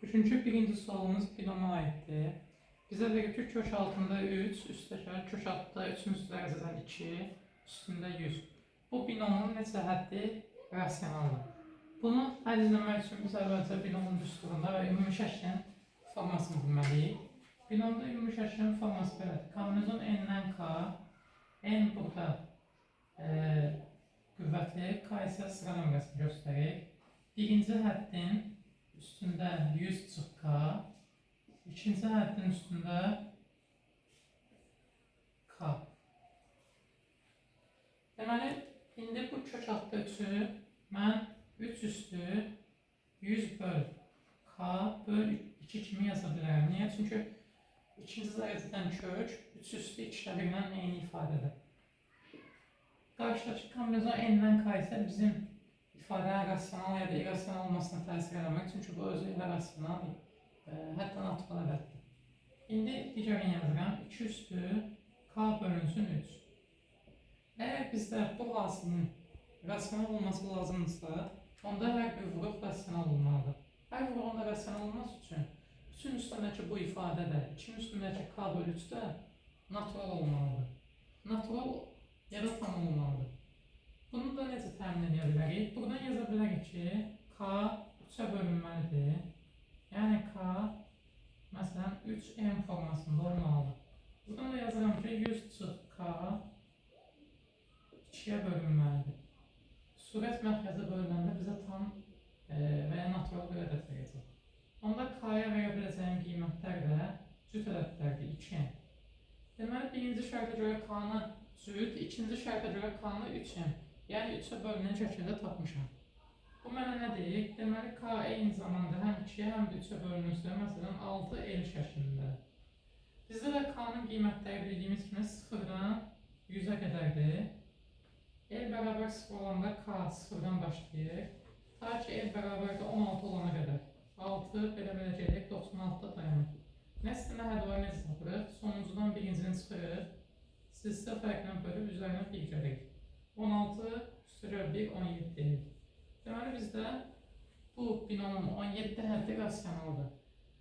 Birinci sualımız binoma aittir. Bize verir ki kök altında 3, üstəgəl kök altında 3'ün üstü dərəcədən 2, üstündə 100. Bu binomun neçə həddi rasionaldır? Bunu həll etmək üçün biz əvvəlcə binomun düsturunda və ümumi şəklin formasını bilməliyik. Binomda ümumi şəklin forması belədir. Kombinezon n-dən k, n burada qüvvəti, k isə sıra nömrəsini göstərir. Birinci həddin üstündə 100 çıx k, ikinci həddin üstündə k. Deməli, indi bu kök altda 3'ü mən 3 üstü 100 böl k böl 2 kimi yaza bilərəm. Niyə? Çünki ikinci dərəcədən kök 3 üstü 2'də birinən eyni ifadədir. Qarşıdakı kombinezon n-dən k isə bizim ifadənin rasional ya da irrasional olmasına təsir eləmək, çünki bu özü ilə rasional, hətta natural ədəddir. İndi digərini yazıram, 2 üstü k bölünsün 3. Əgər bizdə bu hasilin rasional olması lazımdırsa, onda hər bir vuruq rasional olmalıdır. Hər vuruğun da rasional olması üçün 3'ün üstündəki bu ifadə də, 2'nin üstündəki k bölü 3 də natural olmalıdır. Natural ya da tam olmalıdır. Bunu da necə təmin edə bilərik? Buradan yaza bilərik ki, k 3'ə bölünməlidir. Yəni k, məsələn, 3n formasında olmalıdır. Buradan da yazıram ki, 100 çıx k 2'yə bölünməlidir. Surət mərkəzə bölünəndə bizə tam və ya natural bir ədəd verəcək. Onda k-ya verə biləcəyim qiymətlər də cüt ədədlərdir, 2n. Deməli, birinci şərtə görə k-nı cüt, ikinci şərtə görə k-nı 3n. Yəni 3'ə bölünən şəkildə tapmışam. Bu mənə nə deyir? Deməli, k eyni zamanda həm 2'yə, həm də 3'ə bölünürsə, məsələn, 6l şəklində. Bizdə də k-nın qiymətləri bildiyimiz kimi 0-dan 100'ə qədərdir. L bərabər 0 olanda k 0-dan başlayır. Ta ki L bərabər də 16 olana qədər. 6 belə gələk 96'da dayanır. Nəslinə həll var necə tapırıq? Sonuncudan birincini çıxırıq. Sizsə fərqlə bölüb üzərinə 1 gəlirik. 16 üstəgəl 1, 17 deyil. Deməli, bizdə bu binomun 17 həddi rasionaldır.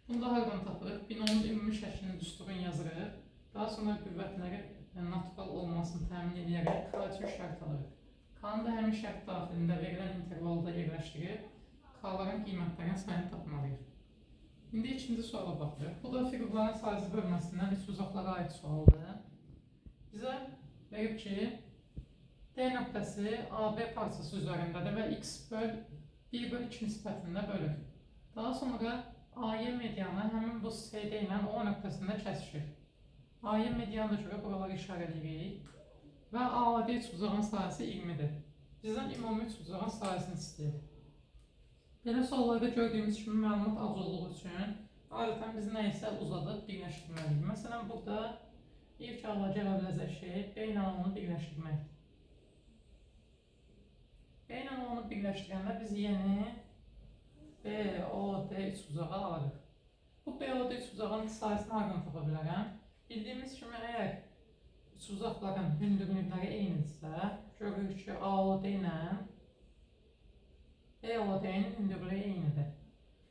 Bunu da hardan tapırıq? Binomun ümumi şəklini düsturun yazırıq. Daha sonra qüvvətləri natural olmasını təmin edərək k üçün şərt alırıq. K-nı da həmin şərt daxilində verilən intervalda yerləşdirib k-ların qiymətlərinin sayını tapmalıyıq. İndi ikinci suala baxırıq. Bu da fiqurların sayısı bölməsindən iç uzaqlara aid sualdır. Bizə verib ki, D nöqtəsi AB parçası üzərindədir və x böl 1 böl 2 nisbətində bölür. Daha sonra AY medianı həmin bu CD ilə O nöqtəsində kəsişir. AY medianı da görə buraları işarələyirik və AD üçbucağın sayısı 20'dir. Bizdən ümumi üçbucağın sayısını istəyir. Belə suallarda gördüyümüz kimi məlumat az olduğu üçün adətən biz nə isə uzadıb birləşdirməliyik. Məsələn, burada ilk ağla gələ biləcək şey beynəlonu birləşdirməkdir. Beynəlonu birləşdirəndə biz yeni BOD üçbucağı alırıq. Bu BOD üçbucağın sayısını hardan tapa bilərəm? Bildiyimiz kimi, əgər üçbucaqların hündürlükləri eynidirsə, görürük ki, AOD ilə BOD-nin hündürlüyü eynidir.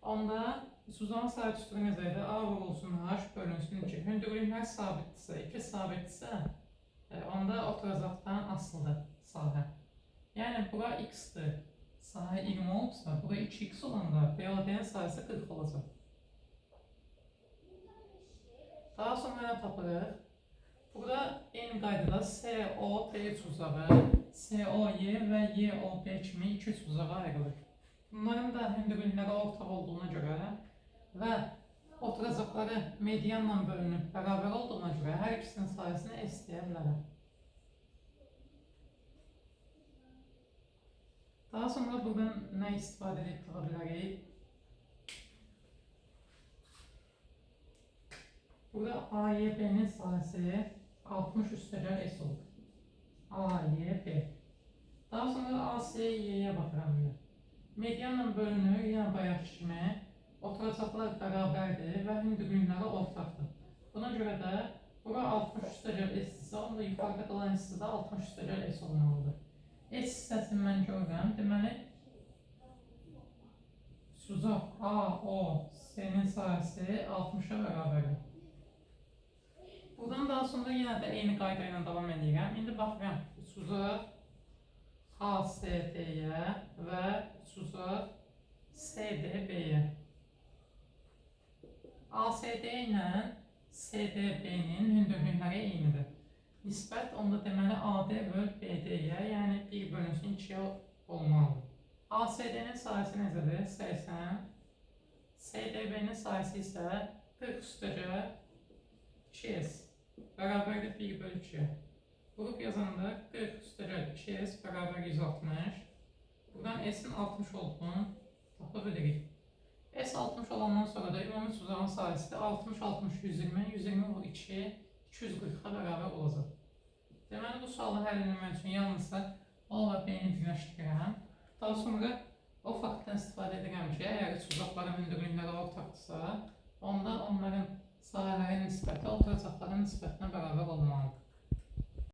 Onda üçbucağın sayı düsturu necədir? A vurulsun H bölünsün 2. Hündürlüklər sabitdirsə, 2 sabitdirsə, onda oturacaqdan asılıdır sahə. Yəni, bura x-dir, sahə 20 olubsa, bura 2x olanda BOD-nin sayısı 40 olacaq. Daha sonra nə tapırıq? Burada eyni qaydada COD üçbucağı, COY və YOB kimi 2 üçbucağa ayrılır. Bunların da hündürlükləri ortaq olduğuna görə və oturacaqları medianla bölünüb bərabər olduğuna görə hər ikisinin sayısını S deyə bilərəm. Daha sonra buradan nə istifadə edib tapa bilərik? Burada AYB'nin sayısı 60 üstəgəl S olur. AYB. Daha sonra ASY'yə baxıram. Medianla bölünür, yəni bayaq kimi oturacaqlar bərabərdir və hündürlükləri ortaqdır. Buna görə də bura 60 üstəgəl S-dirsə, onda yuxarıda qalan S-də 60 üstəgəl S olmalıdır. S hissəsini mən görürəm. Deməli, Suzaq AOC'nin sahəsi 60-a bərabərdir. Buradan daha sonra yenə də eyni qayda ilə davam edirəm. İndi baxıram Suzaq AST-yə və Suzaq SDB-yə. ASD ilə SDB-nin hündürlükləri eynidir. Nisbət onda deməli AD böl BD-yə, yəni 1 bölünsün 2-yə olmalıdır. ASD-nin sahəsi necədir? 80. SDB-nin sahəsi isə 40 üstəgə 2S bərabərdir 1 böl 2. Vurub yazanda 40 üstəgə 2S bərabər 160. Buradan S-in 60 olduğunu tapa bilirik. S 60 olandan sonra da ümumi Suzağın sahəsi 60, 60, 120, 120 vur 2, 240-a bərabər olacaq. Deməli, bu sualı həll etmək üçün yalnızca O və B-ni birləşdirirəm. Daha sonra o faktdan istifadə edirəm ki, əgər Suzaqların hündürlükləri ortaqdırsa, onda onların sahələrin nisbəti oturacaqların nisbətinə bərabər olmalıdır.